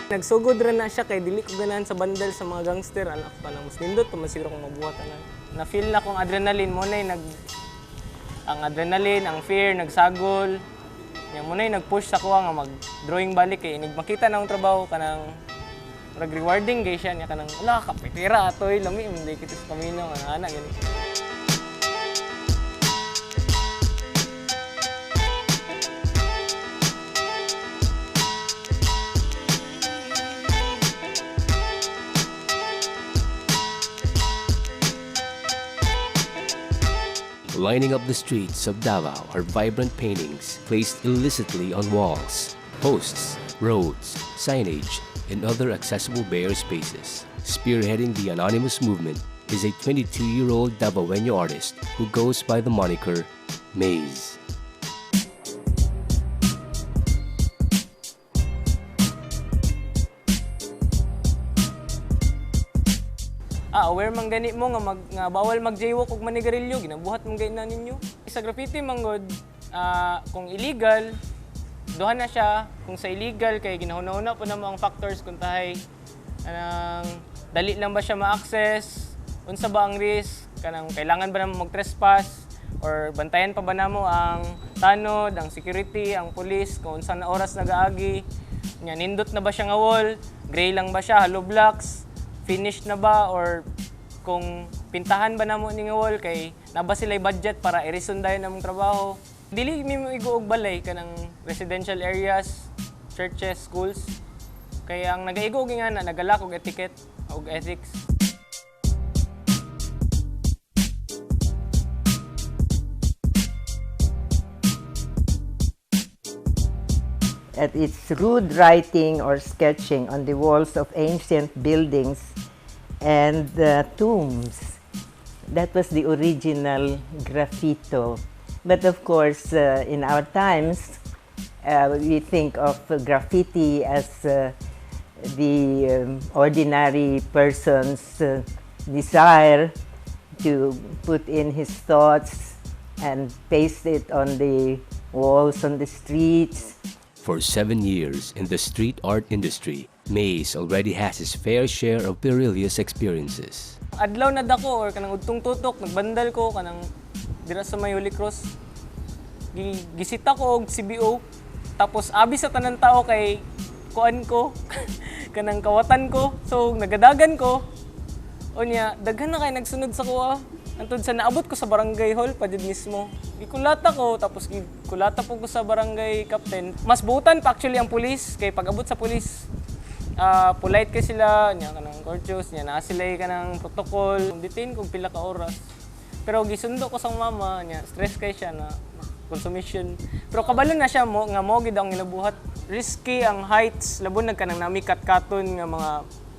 Nagsugod ra na siya kay dili ko ganahan sa bandal sa mga gangster. Anak pa na mas nindot pa man siguro kung mabuhat na. Na-feel na kong adrenaline mo na ang adrenaline, ang fear, nagsagol. Yan mo na nag-push sa kuha nga mag-drawing balik kay makita na ang trabaho kanang rewarding gay siya niya kanang wala ka pitira atoy lami hindi kita sa kamino nga ana gani. Lining up the streets of Davao are vibrant paintings placed illicitly on walls, posts, roads, signage, and other accessible bare spaces. Spearheading the anonymous movement is a 22-year-old Davaoeño artist who goes by the moniker Maze. Aware man gani mo nga bawal mag-jaywalk ug manigarilyo ginabuhat man gani na ninyo. Sa graffiti manggod kung illegal duha na siya kung sa illegal kay ginahuna-una po na mga factors kung tahay dali lang ba siya ma-access, unsa ba ang risk, kanang kailangan ba namo mag-trespass or bantayan pa ba namo ang tanod, ang security, ang police kung unsa na oras nagaagi, nya nindot na ba siya nga wall, gray lang ba siya, hollow blocks, finished na ba or kung pintahan ba namo ning wall kay naba sila'y budget para i-reson dayon namong trabaho. Dili mi mo igo og balay kanang residential areas, churches, schools. Kaya ang nagaigo og nga na nagalak og etiquette og ethics. At its rude writing or sketching on the walls of ancient buildings and tombs. That was the original graffito. But of course, in our times, we think of graffiti as the ordinary person's desire to put in his thoughts and paste it on the walls on the streets. For 7 years in the street art industry, Maze already has his fair share of perilous experiences. Adlaw na dako or kanang udtong tutok nagbandal ko kanang dira sa may Holy Cross. Gisita ko og CBO tapos abi sa tanan tao kay kuan ko kanang kawatan ko so nagadagan ko. Unya daghan na kay nagsunod sa kuha. Antod sa naabot ko sa barangay hall pa jud mismo. Gikulata ko tapos gikulata po ko sa barangay captain. Mas buutan pa actually ang pulis kay pag-abot sa pulis polite kay sila nya kanang courteous nya naa sila kanang protocol. Detain kog pila ka oras. Pero gisundo ko sa mama nya stress kay siya na consumption. Pero kabalo na siya mo nga mo gid ang inabuhat. Risky ang heights labon nagkanang namikat-katon nga mga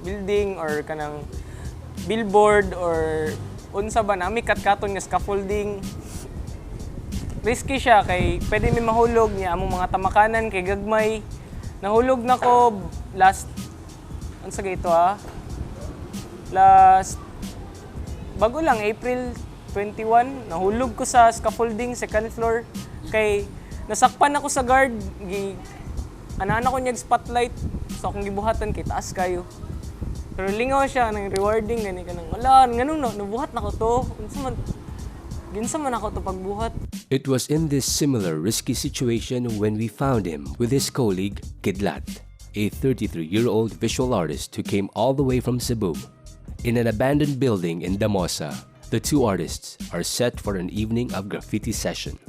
building or kanang billboard or unsa ba nami kat-katon nga scaffolding. Risky siya kay pwede mi mahulog niya among mga tamakanan kay gagmay. Nahulog na ko last unsa gito last bago lang April 21 nahulog ko sa scaffolding second floor kay nasakpan ako sa guard ana ko niyag spotlight so akong gibuhatan kay taas kayo. Pero lingaw siya nang rewarding gani kanang wala nganong nabuhat na ko to ginsa man ako to pagbuhat. It was in this similar risky situation when we found him with his colleague Kidlat, a 33-year-old visual artist who came all the way from Cebu. In an abandoned building in Damosa, the two artists are set for an evening of graffiti session.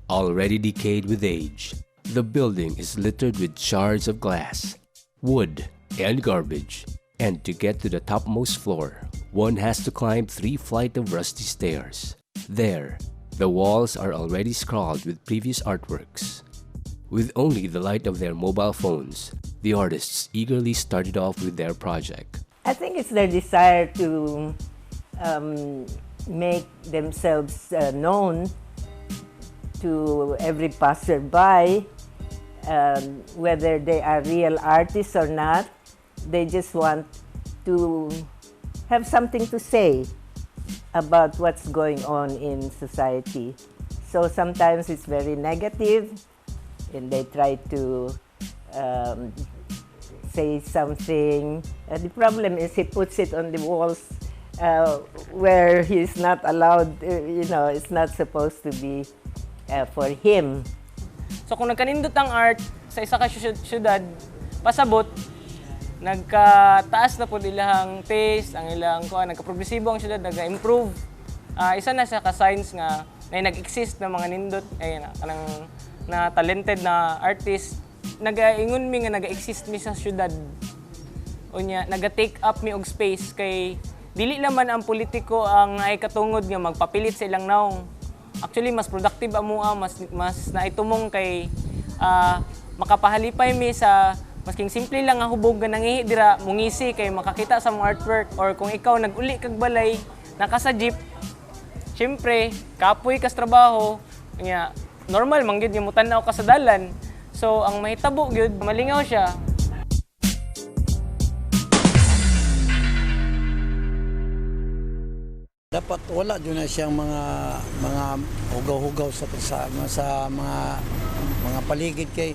Already decayed with age, the building is littered with shards of glass, wood, and garbage. And to get to the topmost floor, one has to climb 3 flights of rusty stairs. There, the walls are already scrawled with previous artworks. With only the light of their mobile phones, the artists eagerly started off with their project. I think it's their desire to make themselves known to every passerby, whether they are real artists or not. They just want to have something to say about what's going on in society. So sometimes it's very negative and they try to say something. The problem is he puts it on the walls where he's not allowed, it's not supposed to be for him. So kung nagkanindot ang art sa isa ka syudad, pasabot, nagkataas na po ilahang taste, ang ilang nagka-progresibo ang syudad, nag-improve. Isa na siya ka-signs nga na nag-exist na mga nindot, na talented na artist. Nag-ingon mi nga nag-exist mi sa syudad. Unya, nag-take up mi og space kay dili naman ang politiko ang ay katungod nga magpapilit sa ilang naong. Actually, mas productive amoa, mas naitumong kay makapahalipay mi sa masking simple lang nga hubog nga nangihi dira mungisi kay makakita sa mga artwork, or kung ikaw nag-uli kag balay naka sa jeep, syempre kapoy kas trabaho nya normal man gyud nga mutanaw ka sa dalan. So ang mahitabo gyud malingaw siya. Dapat wala dyan na siyang mga hugaw-hugaw sa mga paligid kay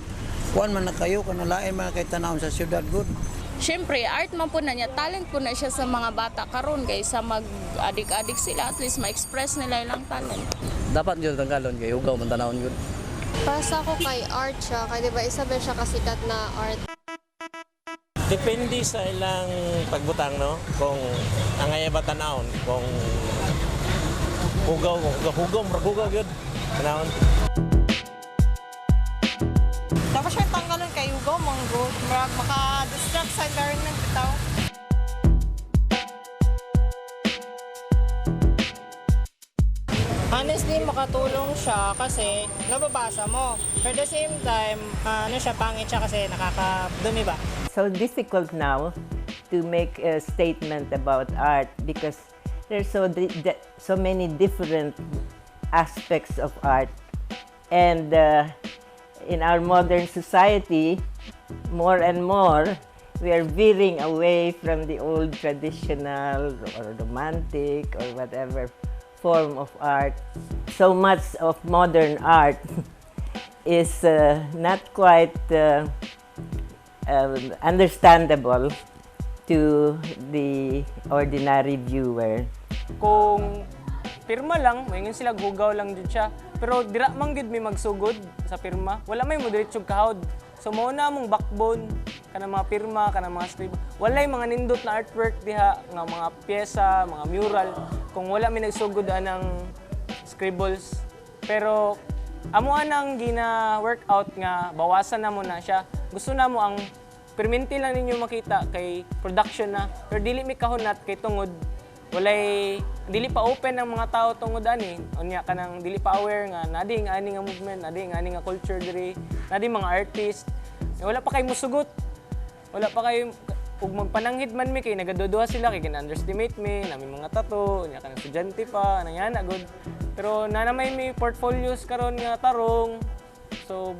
kuan man na kayo kanalain man kay tanawon sa syudad good. Siyempre, art man po na niya, talent po na siya sa mga bata karon kaysa mag-adik-adik sila, at least ma-express nila ilang talent. Dapat yun tanggalon kay hugaw man tanawon good. Para sa ako kay art siya, kaya diba isa ba siya kasikat na art? Depende sa ilang pagbutang, no? Kung angay ba tanawon, kung hugaw yun, tanawon. Dapat siya tanggalon kay hugaw, manggo, maka-distract sa environment bitaw. Honestly, makatulong siya kasi nababasa mo. But at the same time, pangit siya kasi nakakadumi ba? So difficult now to make a statement about art because there's so many different aspects of art, and in our modern society, more and more we are veering away from the old traditional or romantic or whatever form of art. So much of modern art is not quite understandable to the ordinary viewer. Kung pirma lang, maingin sila gugaw lang jud siya. Pero dira man gid may magsugod sa pirma. Wala may mo diretsog kahawd. So mao na among backbone kanang mga pirma, kanang mga scribe. Walay mga nindot na artwork diha nga mga pyesa, mga mural kung wala may nagsugod anang scribbles. Pero amo anang gina-workout nga bawasan na mo na siya. Gusto na mo ang perminti lang ninyo makita kay production na. Pero dili mi kahunat kay tungod dili pa open ang mga tao tungod ani. Unya kanang dili pa aware nga nadi nga ani nga movement, nadi nga ani nga culture diri, nadi mga artist. Wala pa kay musugot. Wala pa kay ug magpananghid man mi kay nagaduduha sila kay gina-underestimate mi, nami mga tattoo, unya kanang estudyante pa, nangyana good. Pero nanamay mi portfolios karon nga tarong. So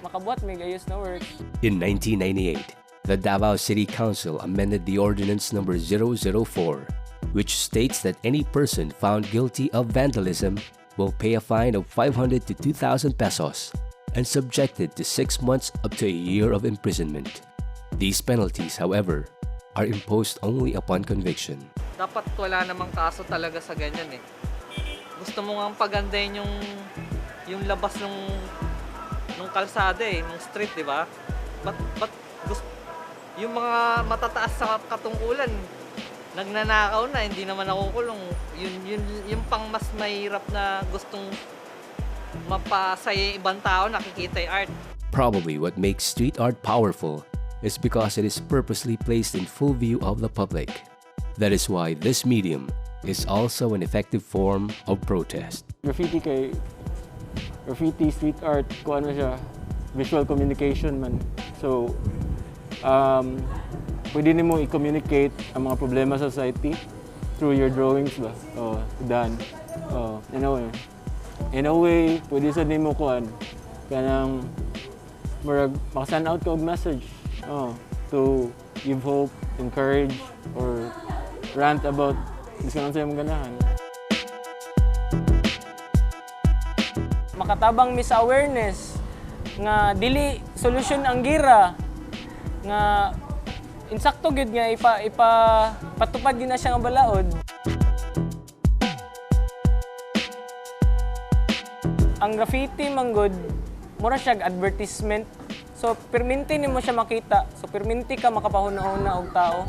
makabuhat may gayos na work. In 1998, the Davao City Council amended the Ordinance Number 004, which states that any person found guilty of vandalism will pay a fine of 500 to 2,000 pesos and subjected to 6 months up to a year of imprisonment. These penalties, however, are imposed only upon conviction. Dapat wala namang kaso talaga sa ganyan eh. Gusto mo nga pagandahin yung labas nung kalsada eh, nung street, di ba? But yung mga matataas sa katungkulan, nagnanakaw na, hindi naman nakukulong. Yung pang mas mahirap na gustong mapasaya ibang tao, nakikita yung art. Probably what makes street art powerful is because it is purposely placed in full view of the public. That is why this medium is also an effective form of protest. Graffiti, street art, kung ano siya, visual communication man. So, pwede mo i-communicate ang mga problema sa society through your drawings ba? Dan. In a way, pwede sa nimo kuan kanang makasan out ka og message to give hope, encourage, or rant about gusto sa imong ganahan. Makatabang mi sa awareness nga dili solusyon ang gira. nga insakto gyud nga patupad gyud na siya nga balaod. Ang graffiti manggod mura siya advertisement. So perminti nimo siya makita. So perminti ka makapahuna-huna og tao.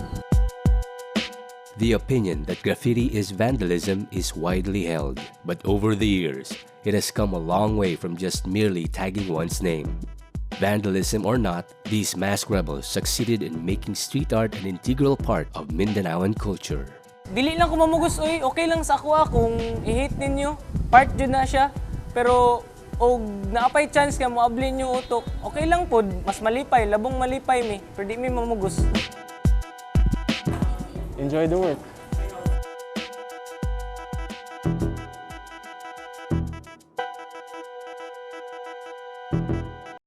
The opinion that graffiti is vandalism is widely held, but over the years, it has come a long way from just merely tagging one's name. Vandalism or not, these mask rebels succeeded in making street art an integral part of Mindanaoan culture. Dili lang ko mamugos, oy, okay lang sa ako kung i-hate ninyo. Part jud na siya. Pero og naapay chance nga moablin yung utok, okay lang pod, mas malipay, labong malipay mi, pero di mi mamugos. Enjoy the work.